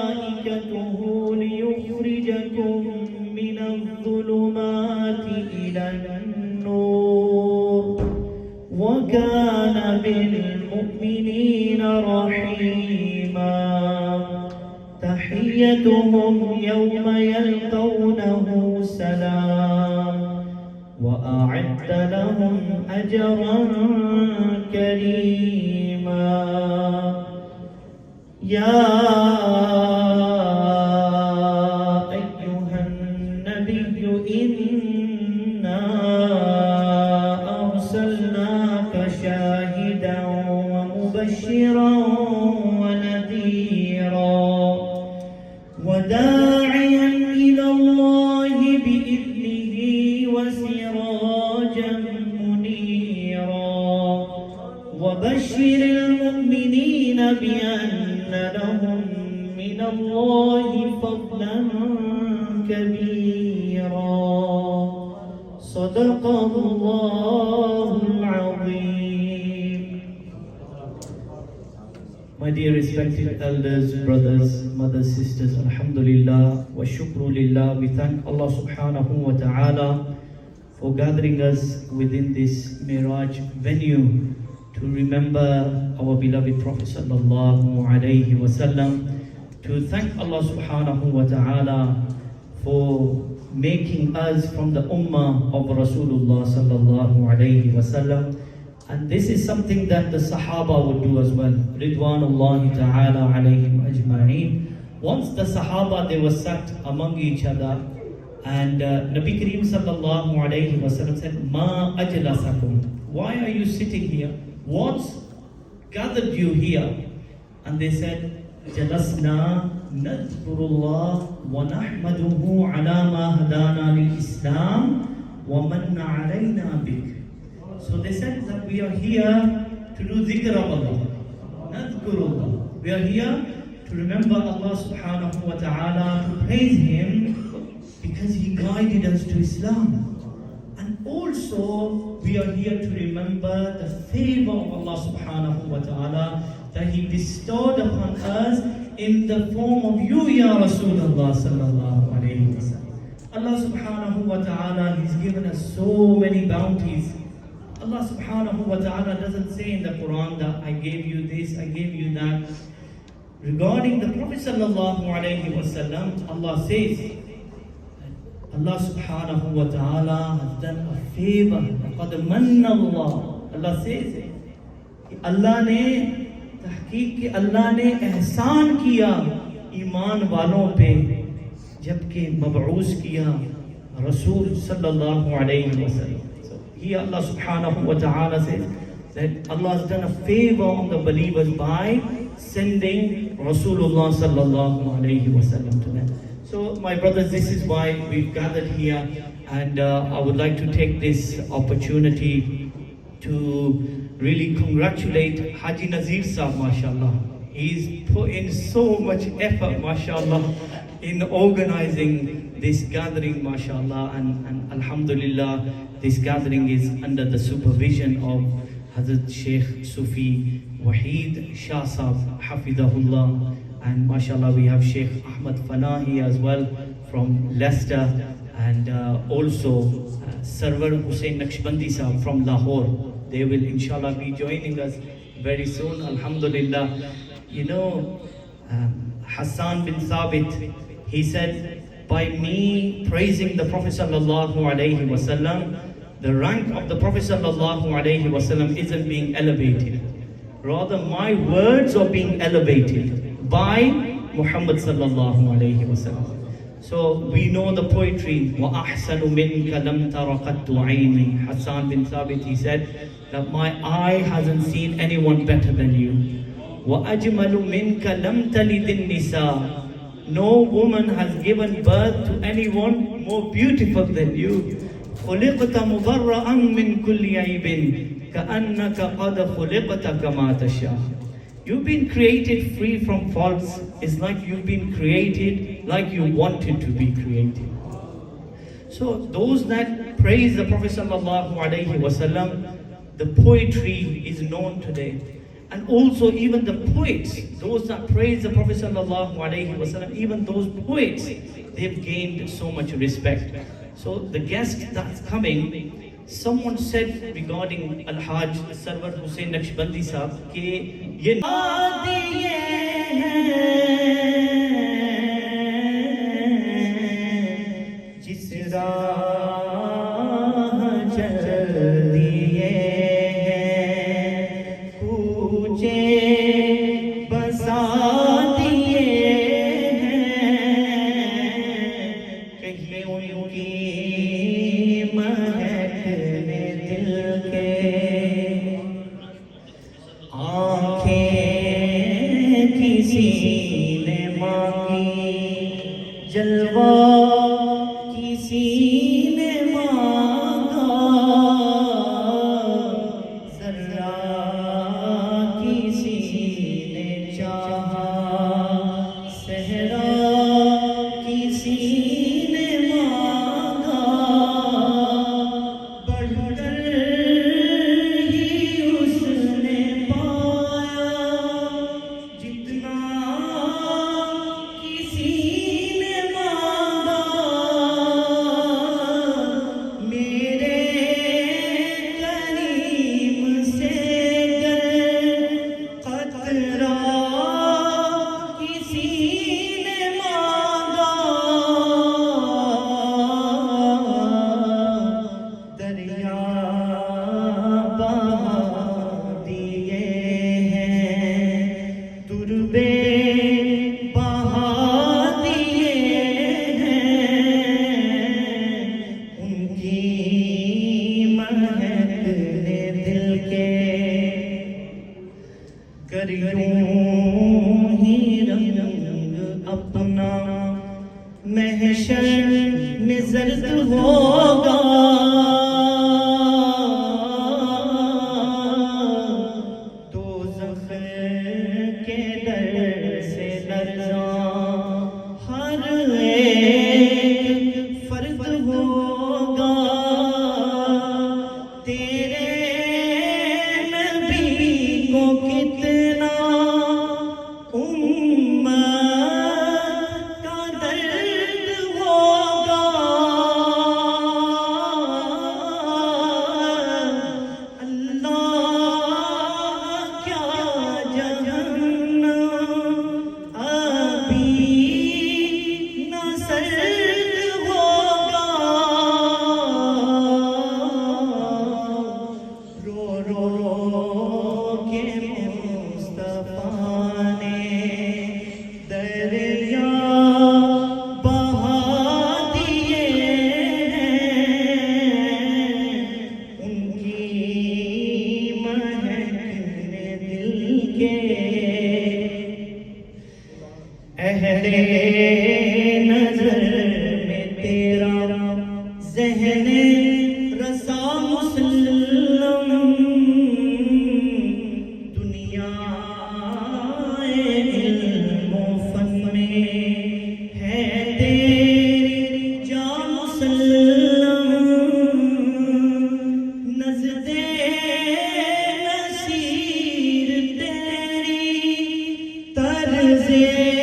وملائكته ليخرجكم من الظلمات إلى النور وكان بالمؤمنين رحيما تحيتهم يوم يلقونه سلام وأعد لهم أجرا كريما يا أيها النبي إنا أرسلناك شاهدا ومبشرا ونذيرا وداعيا إلى الله بإذنه وسراجا منيرا وبشر المؤمنين بأن لهم من الله فضلا كبيرا صدق الله العظيم. My dear respected elders, brothers, mothers, sisters, Alhamdulillah wa shukru lillah. We thank Allah subhanahu wa ta'ala for gathering us within this Miraj venue to remember our beloved Prophet sallallahu alayhi wa sallam, to thank Allah subhanahu wa ta'ala for making us from the ummah of Rasulullah sallallahu alayhi wa sallam. And this is something that the Sahaba would do as well. Ridwanullahi ta'ala alayhim ajma'een. Once the Sahaba, they were sat among each other, and Nabi Kareem sallallahu alayhi wa sallam said, Ma ajlasakum. Why are you sitting here? What's gathered you here? And they said, Jalasna nadhkurullah wa nahmaduhu ala ma hadana lil Islam wa manna alayna bik. So they said that we are here to do dhikr of Allah. Nadhkurullah. We are here to remember Allah subhanahu wa ta'ala, to praise Him because He guided us to Islam. And also we are here to remember the favor of Allah subhanahu wa ta'ala that He bestowed upon us in the form of you, Ya Rasulullah sallallahu alayhi wa sallam. Allah subhanahu wa ta'ala, He's given us so many bounties. Allah subhanahu wa ta'ala doesn't say in the Quran that I gave you this, I gave you that. Regarding the Prophet sallallahu alayhi wa sallam, Allah says, Allah subhanahu wa ta'ala has done a favor. لَقَدْ مَنَّ اللَّهُ. Allah says, Allah ne tahqiq ki Allah ne ihsan kiya iman walon pe jabke mab'oos kiya Rasul sallallahu alayhi wa sallam. So here Allah subhanahu wa ta'ala says that Allah has done a favor on the believers by sending Rasulullah sallallahu alayhi wa sallam to them. So my brothers, this is why we've gathered here, and I would like to take this opportunity to really congratulate Haji Nazir Sahab, mashallah. He's put in so much effort, mashallah, in organizing this gathering, mashallah, and alhamdulillah, this gathering is under the supervision of Hazrat Sheikh Sufi Waheed Shah Sahab, Hafidahullah. And mashallah, we have Sheikh Ahmad Fanahi as well from Leicester, and also Sarwar Hussain Naqshbandi Sahab from Lahore. They will inshallah be joining us very soon, alhamdulillah. You know, Hassan bin Thabit, he said, by me praising the Prophet sallallahu alayhi wa sallam, the rank of the Prophet sallallahu alayhi wa sallam isn't being elevated. Rather, my words are being elevated by Muhammad sallallahu alayhi wa sallam. So we know the poetry, وَأَحْسَنُ مِنْكَ لَمْ تَرَقَتُّ عَيْنِي. Hassan bin Thabit, he said that my eye hasn't seen anyone better than you. وَأَجْمَلُ مِنْكَ لَمْ تَلِدِ النِّسَاء. No woman has given birth to anyone more beautiful than you. خُلِقْتَ مُبَرَّأً مِنْ كُلِّ عَيْبٍ كَأَنَّكَ قَدْ خُلِقْتَ كَمَا تَشَاءُ. You've been created free from faults. It's like you've been created like you wanted to be created. So those that praise the Prophet sallallahu alaihi wasallam, the poetry is known today. And also even the poets, those that praise the Prophet sallallahu alaihi wasallam, even those poets, they've gained so much respect. So the guest that's coming, someone said regarding Al-Hajj Sarwar Hussain Naqshbandi Sahab ke ye jis raah chal diye kooche basa diye kahi unki महकने दिल के आँखें किसी ने मांगी जलवा किसी ने मांगा जरा किसी ने चाहा सहरा किसी ने मांगा बढ़कर ही उसने पाया जितना किसी ने मांगा मेरे करीम से कतरा किसी ने मांगा दरिया बहा दिए हैं दुर्बे बहा दिए हैं उनकी महकने दिल के कर यूं ही रंग अपना महशर में जर्द होगा दोज़ख के डर से लर्ज़ा हर एक फर्द होगा तेरे नबी को कितना उम्मत का दर्द होगा अल्लाह क्या जहन्नम अभी न सर्द होगा रो रो के मुस्तफा ने दरिया बहा दिए हैं उनकी महकने दिल के अहले नजर में तेरा ज़हने रसा मुसल्लम दुनिया इल्म फन में है तेरी जा मुसल्लम नज़्दे नसीर तेरी तर्ज़े